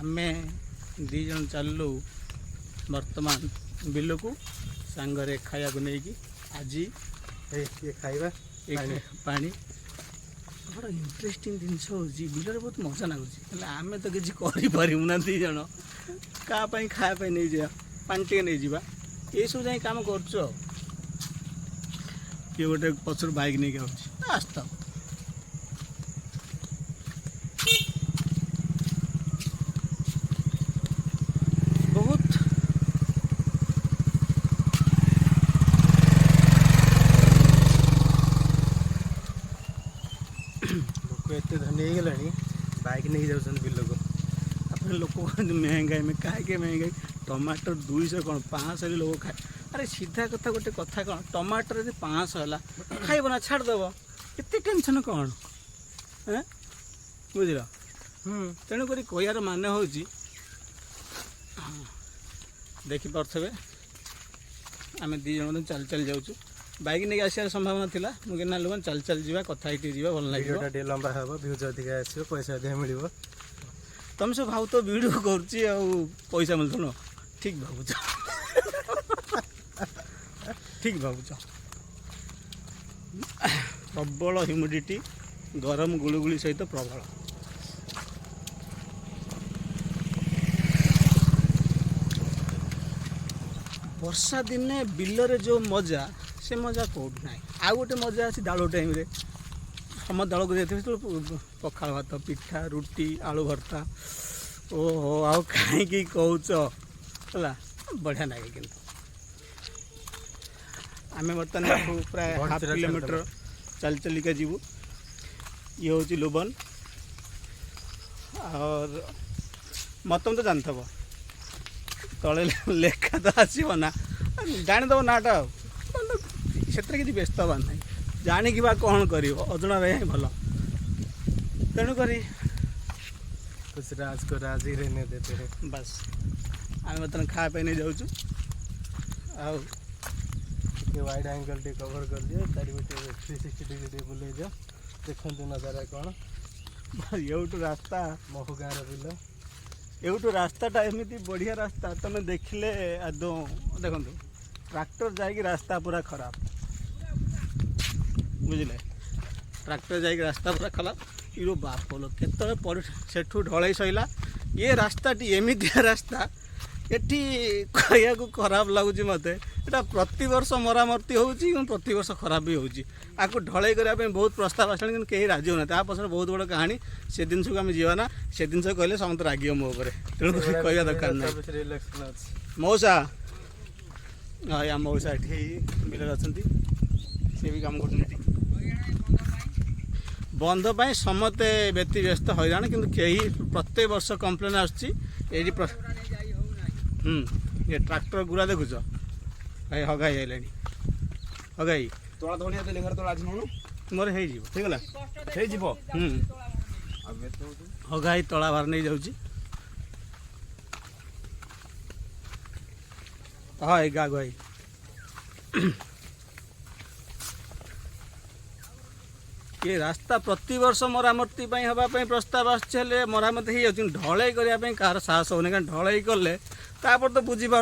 आमे दी जन चलू वर्तमान बिल को सांगरे खाया को नहीं आज ये खाइबा पानी बड़ा इंटरेस्टिंग जिनस हो बिलर बहुत मजा लगुच आम तो किसी करना दी जन क्या खाया नहीं जा पानी टे नहीं जा ये सब जाए कम कर किए गोटे पचर बाइक नहीं आसता बहुत लोक एत धनी हो गला बाइक नहीं जाऊँ बिल को अपने लोग महंगाई में कहीं महंगाई टमाटर 200 कौन 500 लोग खाए अरे सीधा कथा गोटे कथा कौन टमाटर यदि 500 है खाइब ना छाड़देव एत टेंशन कौन बुझल तेणुक कहर मान हूँ देखिपे आम दी जन चल चल जाऊँ बाइक नहीं आसार संभावना थी मुझे ना लोग चल चल जा कथा जा भल लगे लंबा हम भ्यूज अधिक आसो पैसा अधिक मिल तुम सब भाव तो वीडियो कर पैसा मिलता न ठीक भावुच ठीक भावुच प्रबल ह्यूमिडिटी गरम गुलुगुली सहित प्रबल वर्षा दिने बिलरे जो मजा से मजा कौट ना आउ गोटे मजा अच्छी दाड़ टाइम सम दल को जाते पखाड़ भात पिठा रुटी आलू भर्ता ओहो आउ कहीं कौच है बढ़िया लगे कि आम बर्तमान प्राय हाफ किलोमीटर चल चलिका जीवु ये हूँ लुबन और मतम तो जानथब तले लेखा तो आसो ना जानीदेव नाटा से किसी व्यस्त हबार ना जाणिकी कौन कर अजणा रहा भल तेणुक कुछ राज को राज ही रहने देते हैं बस आम बर्तमान खाया नहीं जाऊँ वाइड एंगल टे कवर कर दिए चारिपटे 360 डिग्री बुले जाओ देखु नजारा कौन एवटू रास्ता महु गाँव बिल एवटू रास्ताटा एमती बढ़िया रास्ता तुम देखिले आदौ देखो ट्रैक्टर जाकि रास्ता पूरा खराब बुझे ट्रैक्टर जाकि रास्ता पूरा खराब इरो बाप लो केतले सेठू ढलई सैला ये रास्ता एमती रास्ता एटी कहया को खराब लगुच मत एटा प्रति वर्ष मरामती होउची प्रति वर्ष खराब भी होउची आको ढलई करने बहुत प्रस्ताव आसा कि कहीं राजी होना ता पछरे बहुत बड़ कहानी से दिन को आम जीवा ना से दिन कहले समस्त रागी मो उपर तेणु कहवा दरकार ना मौसा हाँ या मौसा ये बिलर अच्छा सी भी काम कर बंध पाई समते व्यक्ति व्यस्त हैरान कि प्रत्येक वर्ष कम्प्लेन आसुची ये ट्रैक्टर गुरा देखुच भाई हगाई आइले हगाई तोड़ा धोनी लेंगर तोड़ा आज नोनु मोर हे जीव ठीक है हे जीव हगाई तला बार नहीं जाऊँ हाँ गा गाई ये रास्ता प्रति वर्ष मरामती हाँपाई प्रस्ताव आसले मरामती हो ढलई करने कहार साहस होने कहीं ढलई कले तो बुझीपे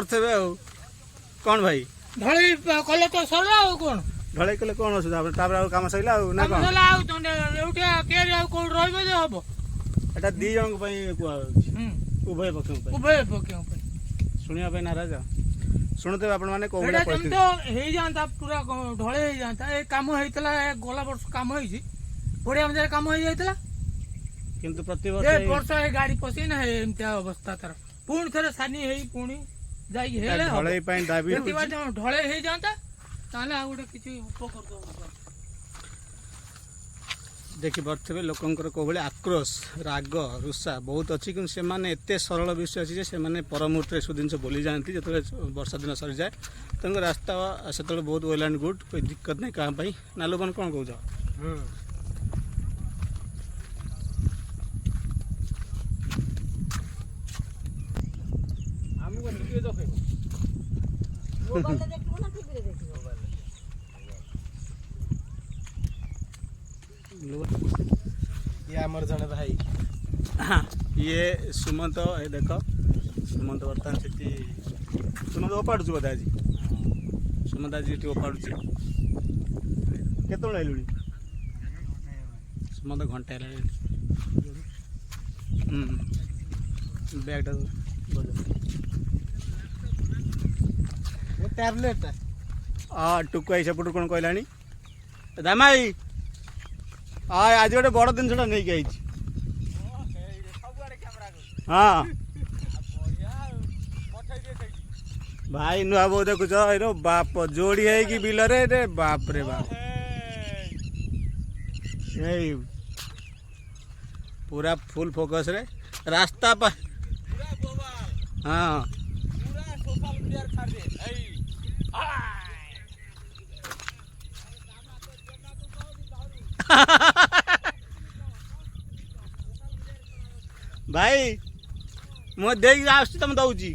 कौन भाई ढलई कले तो सरला कौन ढलई कले कौन असुविधा कम सरला ना कौन एटा दी जन उभय पक्ष शुणा नाराज शुणुते आप तो पूरा ढले जाता काम होता गला वर्ष काम बढ़िया मजा काम हो जाता किंतु प्रति वर्ष गाड़ी पशे ना एमती अवस्था तार पुणी थे सानी पुणी ढले हो जाता गोटे किसी उपकृत देखिपे लोकंर कौन आक्रोश राग रुषा बहुत अच्छी कि से एत सरल विषय अच्छी से पर मुहूर्त सब जिन बोली जाती जो वर्षा दिन सरी जाए तेणुक रास्ता से बहुत वेल एंड गुड कोई दिक्कत नहीं क्या नालुबन कौन कौच ये आमर जड़े भाई हाँ ये सुमंत ये देख सुमंत बर्तमान से सुमंत ओपाड़ू बोधे आज सुमंत आज ये ओपाड़ू केत आइलुଣି सुमंत घंटा बैगटा टैबलेट हाँ टुकु आई सेपटू कौन कहलानी दामाई हाँ आज गोटे बड़ जिनसा नहीं आई हाँ भाई नुआ बो देखुच बाप जोड़ी है कि बिल रे बाप रे बाप पूरा फुल फोकस रे रास्ता पर हाँ भाई मु देख आस तुम दौची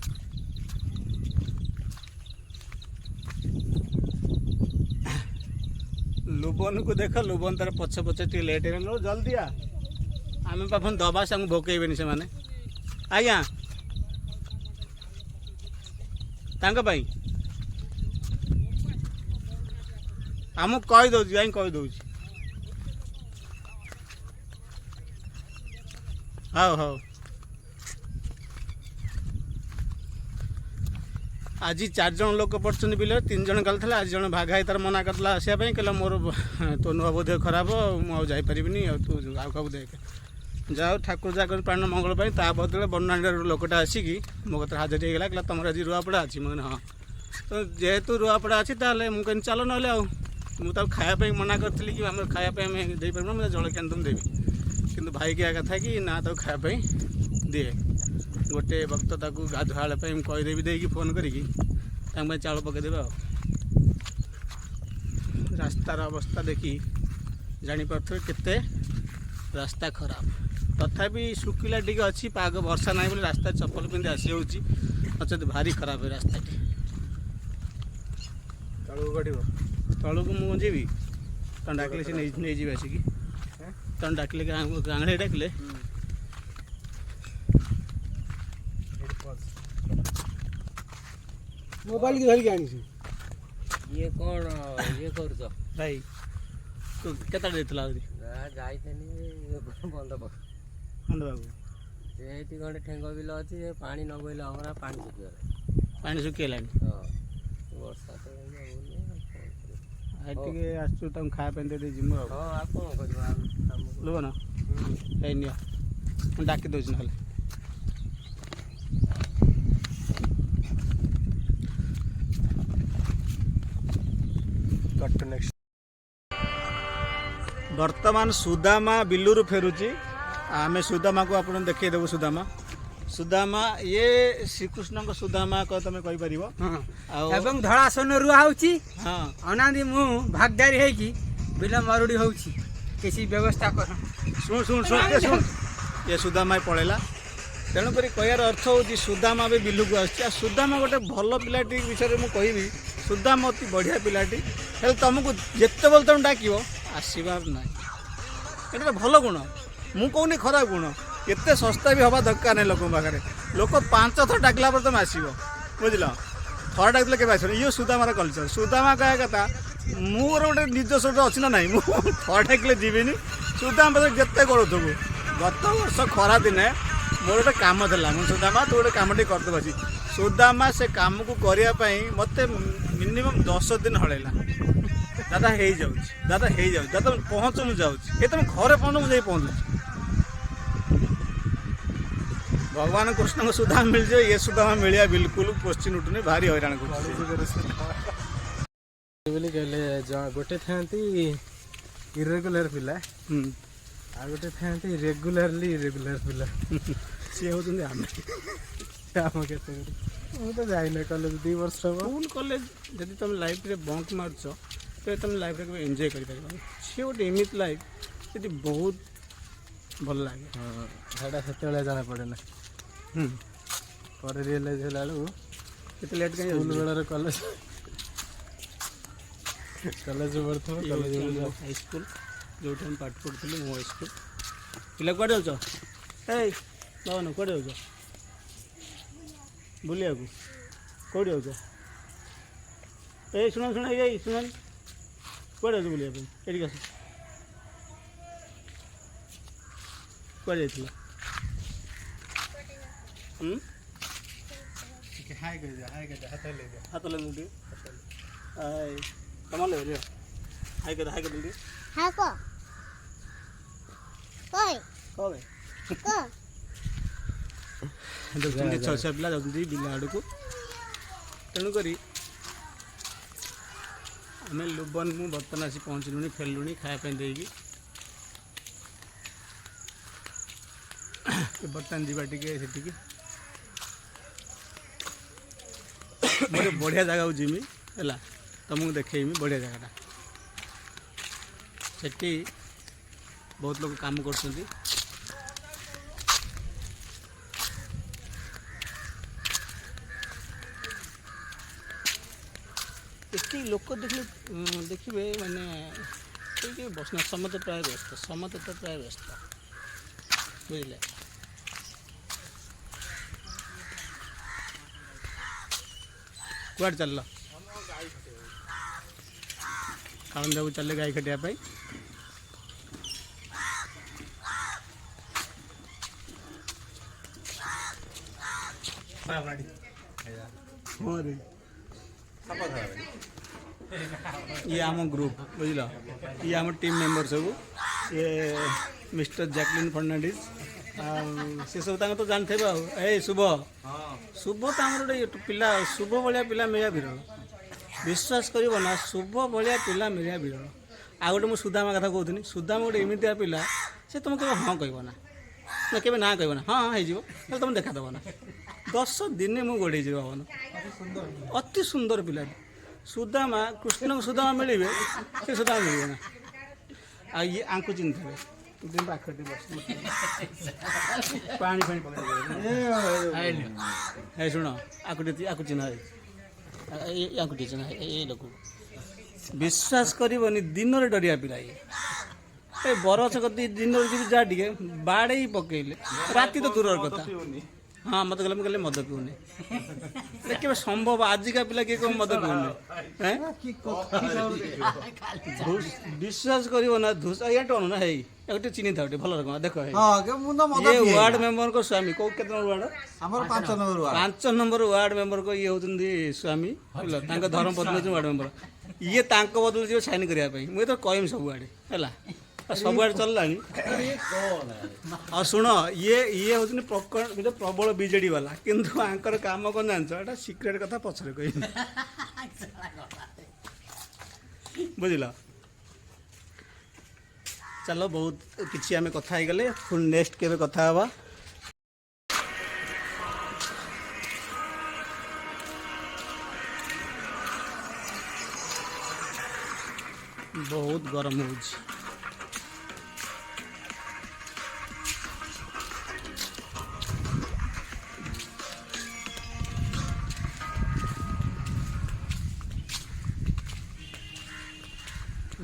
लुबन को देख लुबन तार पछे पछे टे लेट हो जल्दी आ आम पापन दबा से भोकेबे से माने आज्ञा तांका भाई आमको कही दौची कहीं कही दौची हाँ हाँ आज 4 जन लोक पड़ते बिल 3 जन गल था आज जन भागाई तार मना करला आसापी कहला मोर तो नुआ बोध खराब मुझे तू आउ क्या देख जाओ ठाकुर जाकर प्राण मंगल ता बदले बर्णाणी लोकटा आसिकी मो कत हाजर होगा कहला तुम आज रुआपड़ा अच्छी मैंने हाँ तो जेहेतु रुआपड़ा अच्छी ताल मुझे चलो ना मुझे खायापी मना करी कि आम खायापी आम दे पार मैं जलखिया तुम देवी कि भाई क्या कथा कि ना तो खायापी दिए गोटे वक्त ताकू गाधुआल कहीदेवी देकी फोन करी चाउल पकईदेवे रास्तार अवस्था देखी जापे केते रास्ता खराब तथापि शुखिला टी अच्छी पाग वर्षा ना बोली रास्ता चप्पल पिंधि आसी होची नचेत भारी खराब है रास्ता तलू गढ़ तलू को मुझे जीवी तुम डाकिले से नहीं जी आसिकी तुम डाकिले आंगड़े डाकिले मोबाइल की धरिक आनी ये कौन ये कर भाई तू केता देतला जाइथेनी बंद बाबू ये खंडे ठेंग बिल अच्छी पानी न बोले हमारा पानी सुखिगला पानी सुखीगला हाँ वर्षा तो टे आसु तुम खाया दे जिमु हाँ आप कौन कर लुब ना नि डाकी दौर ना वर्तमान सुदामा बिलुरु फेरुची आम सुदामा को आप देखदेबू सुदामा सुदामा ये श्रीकृष्ण को सुदामा कह तुम कहीपर एवं धड़ा सन रुआ होची हाँ अनादि मु भागदारी है कि बिल मरुड़ी होची किसी व्यवस्था कर शुण शुण शुण ये शुण ये सुदामा पड़ेगा तेणुक कहार अर्थ हूँ सुदामा भी बिलू को आसामा गोटे भल पिलाटी विषय में कहबी सुदामा अति बढ़िया पिलाटी हेल्ले तुमको जिते बोल तुम डाक आसबार ना ये भल गुण मु कहूनी खराब गुण एत सस्ता भी हवा दरकार नहीं लोक पाखे लोक 5 थर डाकला तुम आसब बुझल थर डाकले के ये सुदामार कलचर सुदामा कह कथा मोर गोटे निजस्व अच्छी ना नहीं मुझे थर डाकले जीविनी सुदामा जिते करूँ गत वर्ष खरा दिने मोर गोटे कम था मुझे सुदामा तू गोटे कम करदे बसी सुदामा से कम को करने मत मिनिमम 10 दिन हड़ेला दादा हो दादा हो दादा पहुँच मुझे ये तुम घरे पहुँच मुझे पहुँचुची भगवान कृष्ण को सुदामा मिल जाए ये सुदामा मिलिया बिल्कुल क्वेश्चन उठुनी भारी हैरान कर कहले गोटे था इरेगुलर पिला आ गोटे था रेगुलारली इरेगुलर पिला सी होती आम तो जाइना कॉलेज 2 वर्ष स्कूल कॉलेज जब तुम लाइफ रे बंक मार्च तो तुम लाइफ रे एंजॉय कर सी गोटे एमती लाइफ ये बहुत भल लगे हाँ से जाना पड़े ना पर रियलाइज होला केते लेट कहीं स्कूल बेलार कॉलेज कॉलेज पढ़ो कॉलेज हाई स्कूल जो पाठ पढ़ुली मो हाई स्कूल ପିଲା କୁଆଡ଼େ ଯାଉଛ? ଏଇ ବାବନ କୁଆଡ଼େ ଯାଉଛ? ବୁଲିବାକୁ କେଉଁଠି ଯାଉଛ? ଏଇ ଶୁଣ ଶୁଣ ଏଇ ଶୁଣ କୁଆଡ଼େ ଯାଉଛ ବୁଲିବା ପାଇଁ? ଏଠିକି ଆସ। କୁଆଡ଼େ ଯାଇଥିଲ? हाय कर जा हाथ ले जा हाथ लगे ଟିକେ ତମ ଲେ ହାଇ କରି ଟିକେ हाँ को कोई କବେ को ଦେଖୁଛନ୍ତି ଛଅ ଛଅ ପିଲା ଯାଉଛନ୍ତି ବିଲ ଆଡ଼କୁ। ତେଣୁକରି ଆମେ ଲୁବନ ମୁଁ ବର୍ତ୍ତମାନ ଆସି ପହଞ୍ଚିଲୁଣି ଫେରିଲୁଣି ଖାଇବା ପାଇଁ ଦେଇକି। ବର୍ତ୍ତମାନ ଯିବା ଟିକେ ସେଠିକି ଗୋଟେ ବଢ଼ିଆ ଜାଗାକୁ ଯିମି ହେଲା, ତମକୁ ଦେଖେଇମି ବଢ଼ିଆ ଜାଗାଟା। ସେଠି ବହୁତ ଲୋକ କାମ କରୁଛନ୍ତି। ଏଠି ଲୋକ ଦେଖିବେ ମାନେ ସେଇଠି ବସିନା ସମସ୍ତେ ପ୍ରାୟ ବ୍ୟସ୍ତ, ସମସ୍ତେ ତ ପ୍ରାୟ ବ୍ୟସ୍ତ ବୁଝିଲେ। କୁଆଡ଼େ ଚାଲିଲ? କାଳନ୍ଦାକୁ ଚାଲିଲେ ଗାଈ ଖଟିବା ପାଇଁ। ହଁ ରେ ये आम ग्रुप बुझल, ये आम टीम मेंबर सब, ये मिस्टर जैकलिन फर्नांडिस से सब तो जानते ए शुभ शुभ तो आम गोटे पिला शुभ भाया पिला मिलिया विरल। विश्वास कर ना शुभ भाया पिला मिलिया विरल। आ गए मुझे सुदामा कथा कहूनी, सुदामा गोटे एमतिया पिला से तुम कह हाँ कह ना के ना कह ना हाँ हो तुम देखा दब ना 10 दिन मुझे गोड़े भावन अति सुंदर पिला सुदामा कृष्ण को सुदामा मिले से सुदामा मिले ना। आ ये आंकु चिन्ह पाखटी बस पानी फाणी पकड़ शुण आकु चिन्ह आकुटी चिन्ह ये लोक विश्वास करनी दिन में डरिया पिला ये बरस कति दिन जा टे बाड़े पकईले राति तो दूर कथा। हाँ मत कहले मुझे मद पीऊनी के संभव आजिका पिला किए कौन मद पीऊनी विश्वास कर ना धूस या टन ना है गोटे चिन्ह था भल रकम देख ये वार्ड मेंबर को स्वामी कौ के वार्ड 5 नंबर वार्ड मेंबर को ये होती स्वामी धर्म पत्नी वार्ड मेंबर ये बदल जो साइन करने मुझे तो कहमी सब आड़े है सब आड़े चलला और शुण ये हूँ गोटे प्रबल बीजेडी वाला किंतु आंकर काम कौन जान सिक्रेट कथा पछरे कह बुझल। चलो बहुत किसी आम कथा गले फुल नेक्स्ट केवे कथा हवा। बहुत गरम हो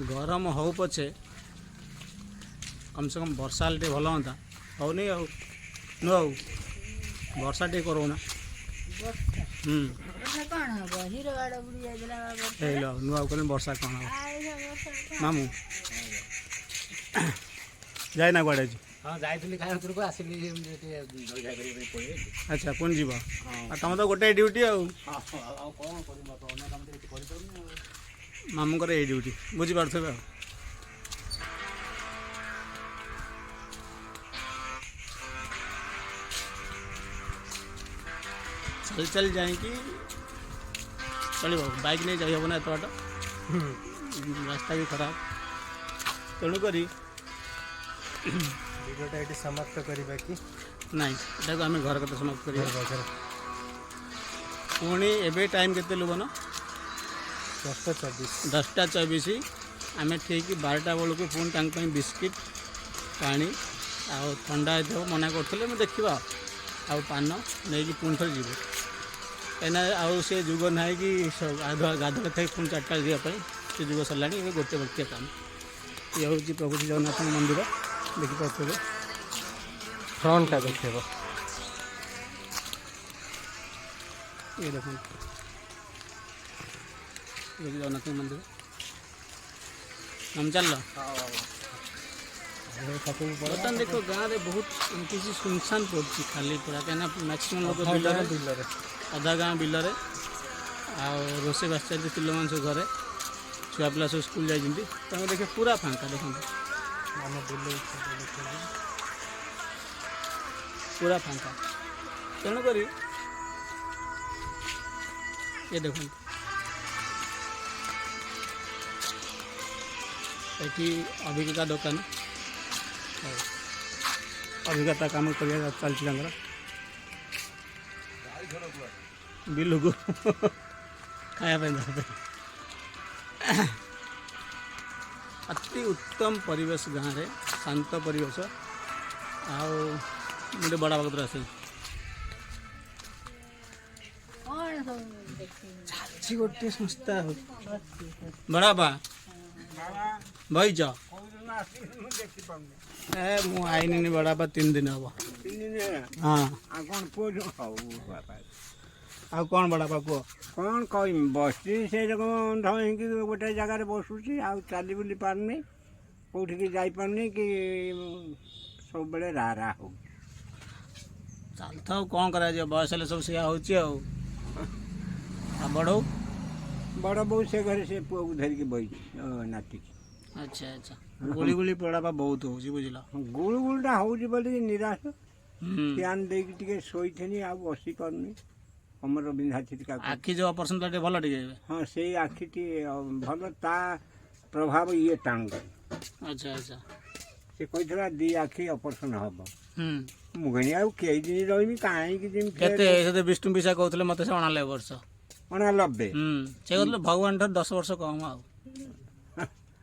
गरम हो पछे कम से कम वर्षा टे भल हाँ हो नहीं आउ नु आउ वर्षा टे करो ना नु आउ करें वर्षा कौन हो मामू जाए ना कड़े हाँ जाइली खाइपुर को आसिली अच्छा पुणी जीव तुम तो गोटे ड्यूटी मामूर ये ड्यूटी बुझीपारे चल चल जाए कि चलो बाइक नहीं जाई हम ना एत बाट रास्ता भी खराब तेणुक वीडियोटा ये समाप्त करवा कि नाई एटा आम घर कथा समाप्त कर पुणी एबे टाइम केते लुबन 10:24 आम ठीक 12टा बेलू पुणी बिस्किट पानी आ ठंडा हो मना करते देखा आ पान नहीं कि पुणी थे जीव कहीं आउ से जुग ना कि गाधुआ थे पुणी 4टा जावाई से जुग सरला गोटे व्यक्ति काम ये हूँ प्रभु श्री जगन्नाथ मंदिर देखिपे ଫ୍ରଣ୍ଟଟା ଦେଖେଇବ। ये देखो ये भी जगन्नाथ मंदिर हम चल बर्तमान देखो गाँव में बहुत किसी सुनसान पड़ी खाली पूरा कहीं मैक्सीम लोग बिलरे अधा गाँव बिलरे आ रोसे बास चलती पिल मान सब घरे छुआ पिला सब स्कूल जाइए देखे पूरा फांका देखो पूरा फांका तेणुक ये देखो ये अभिज्ञता दुकान अभिज्ञता कम कर चलती बिलू को खाया अति उत्तम परिवेश गाँव में शांत परिवेश आटे बड़ा भगत आसे चाची गोटे संस्था बड़ा बा भाई जा ए मु आईनी बड़ा बा 3 दिन हम हाँ आ कौन बड़ा बा को कौन कह बसी से रकम धोईकी गोटे जगार बसुची आ चली बुली पारनी कौटिकी जापारनी कि सब बेले रा हो चलता कौन करा बयस सब सिया हो बड़ बड़ बो से घरे से पुआ को धरिकी बही नाती अच्छा अच्छा गुली गुली पड़ा बा बहुत हो बुझल गुड़ गुड़टा हूँ बोली निराश फैन देकी टे शोनी आ बसी पारनी कमर बिंधा छिटका आखि जो ऑपरेशन टे भल टे हाँ से आखि भल ता प्रभाव ये टांग अच्छा अच्छा से कही 2 आखि ऑपरेशन हम हम्म मुझे आ कई दिन रही कहीं केते विष्णु पिसा कहते मत से 89 वर्ष 90 से कहते भगवान ठार 10 वर्ष कम आ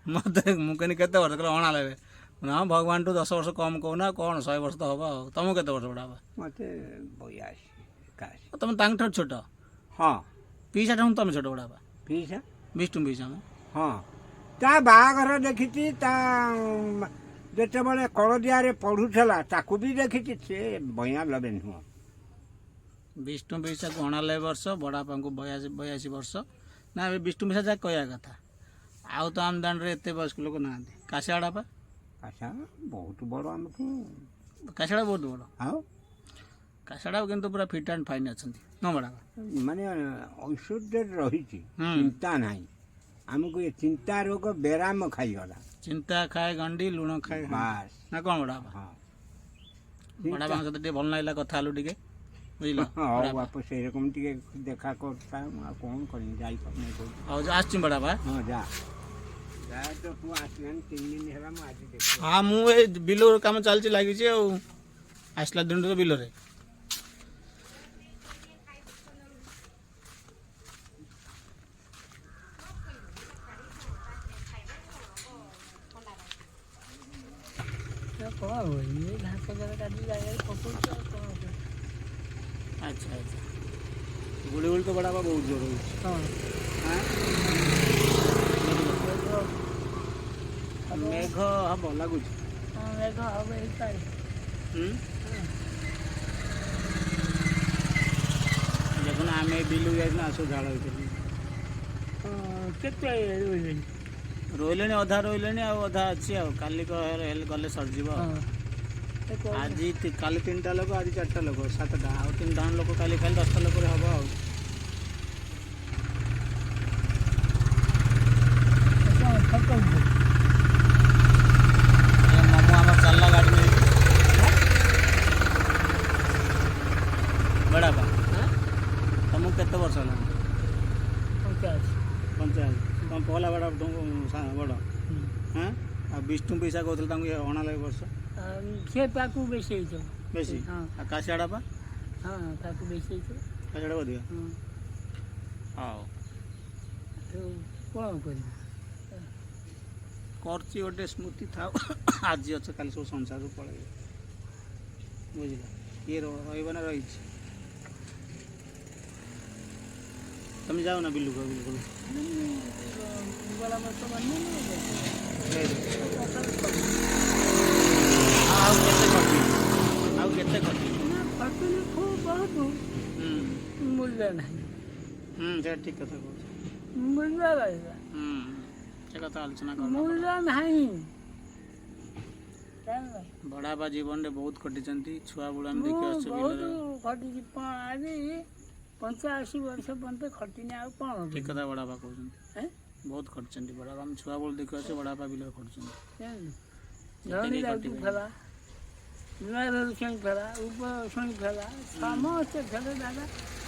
मत मुझे केते वर्ष कहले 89 ना भगवान ठू 10 वर्ष कम कहना कौन 100 वर्ष तो हम तुमको केते वर्ष बड़ा मत 82 तुम तांग ठार छोट हाँ पीसा ठार तुम छोट बड़ा पीसा विष्णु पिसा हाँ ता बाघर देखी ता जिते बड़े कलदिया पढ़ुला ताकू भी देखी से बया लबे नुह विष्णु पिसा को 89 वर्ष बड़ापा को 82 वर्ष ना विष्णु पिसा जहाँ कहया कथा आउ तो आम दांड रे एते वयस्क लोक ना काशियाड़ा पा अच्छा बहुत बड़ आमको काशियाड़ा बहुत बड़ हाँ काशियाड़ा किंतु पूरा फिट एंड फाइन अच्छा न बड़ा माने ऐश्वर्य रही चिंता नहीं आमको ये चिंता रोग बेराम खाईगला चिंता खाए गंडी लुण खाए बास ना कौन बड़ा हाँ बड़ा सहित टे भल ना कथा हलु टे बुझल हाँ बाप से रकम टे देखा करता कौन कर आस बड़ा बा हाँ जा तो तू आसलान 3 दिन है आज देख हाँ मुझे बिल कम चलती लगी आसला दिन तो बिल अच्छा अच्छा गुड़ी गुड़ी तो बड़ा बहुत जोर मेघ हम लगुच देखो ना आम बिलू जाइना आसो झाड़ रोले अधा रोले अधा अच्छी काली गले सरजी आज काली 3टा लोक आज 4टा लोक 7टा आ 3टा लोक काली 10टा लोक हम मोमो आम चलला गाड़ी में बड़ा बा तुमको केते वर्ष है 50 तुम पहला बड़ा बड़ हाँ आ विष्णु पैसा कहते 89 वर्ष से ताकू बेसी बेसी हाँ काशियाड़ा पा हाँ ताकू बेसी काशियाड़ा अधिक हाँ तो कौन कर गोटे स्मृति था आज अच्छे काली सब संसार पड़े बुझल किए रही रही तुम जाओ ना बिल्लू को बिल्कुल ବହୁତ ମୂଲ୍ୟ ନାହିଁ ସେଇଟା ଠିକ୍ କଥା କହୁଛ। ମୂଲ୍ୟ ରହିଲା ସେ କଥା ଆଲୋଚନା କର। ମୂଲ୍ୟ ନାହିଁ ଜାଣିଲ? ବଡ଼ବାପା ଜୀବନରେ ବହୁତ ଖଟିଛନ୍ତି। ଛୁଆ ବେଳୁ ଆମେ ଦେଖି ମୁଁ ଆସୁଛୁ ବହୁତ ବିଲରେ। ଖଟିଛି ଆଜି 85 ବର୍ଷ ପର୍ଯ୍ୟନ୍ତ ଖଟିନି ଆଉ କ'ଣ ଠିକ୍ କଥା ବଡ଼ବାପା କହୁଛନ୍ତି। ହେଁ? ବହୁତ ଖଟିଛନ୍ତି ବଡ଼ବାପା। ଆମେ ଛୁଆ ବେଳୁ ଦେଖି ଆସୁଛୁ ବଡ଼ବାପା ବିଲରେ ଖଟୁଛନ୍ତି। ଧନୀ ଯାଉଛି ଫେରା ନୂଆରୁ ଶୁଣି ଫେରା ଉପର ଶୁଣି ଫେରା ସମସ୍ତେ ଫେରେ ଦାଦା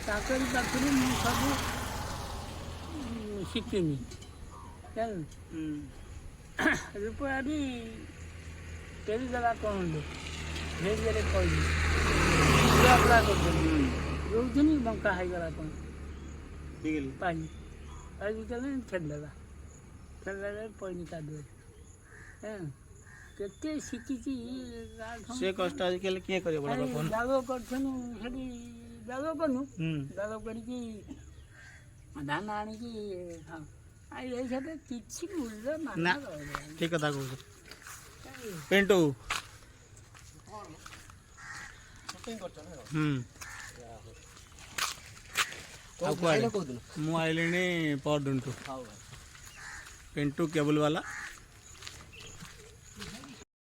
ତାଙ୍କରି ପାଖରୁ ମୁଁ ସବୁ ଶିଖିନି ଜାଣିଲୁ ରୂପା ବି ଫେରିଦେଲା କହନ୍ତୁ ଫେରିଦେଲେ କହିଲି ପୁରା କରୁଛନ୍ତି ରହୁଥିଲି ବଙ୍କା ହେଇଗଲା କ'ଣ ପାଣି ଭିତରେ ଫେରିଦେଲା ପଇନି କାଦୁଅ କେତେ ଶିଖିଛି ସେ କଷ୍ଟ ଆଜିକାଲି କିଏ କରିବ ବଡ଼ବାପା? ଦାଗ କରିଥିଲୁ ସେଠି ଦାଗ କଲୁ ଦାଗ କରିକି ଧାନ ଆଣିକି ଖାଉ ଆଉ ଏଇ ସେଠି କିଛି ମୂଲ୍ୟ ନା ମାନେ ଠିକ୍ କଥା କହୁଛ। ପିଣ୍ଟୁ ଆଉ କୁଆଡ଼େ? ମୁଁ ଆଇଲିଣି ପରଦିନଠୁ। ପିଣ୍ଟୁ କେବୁଲ ବାଲା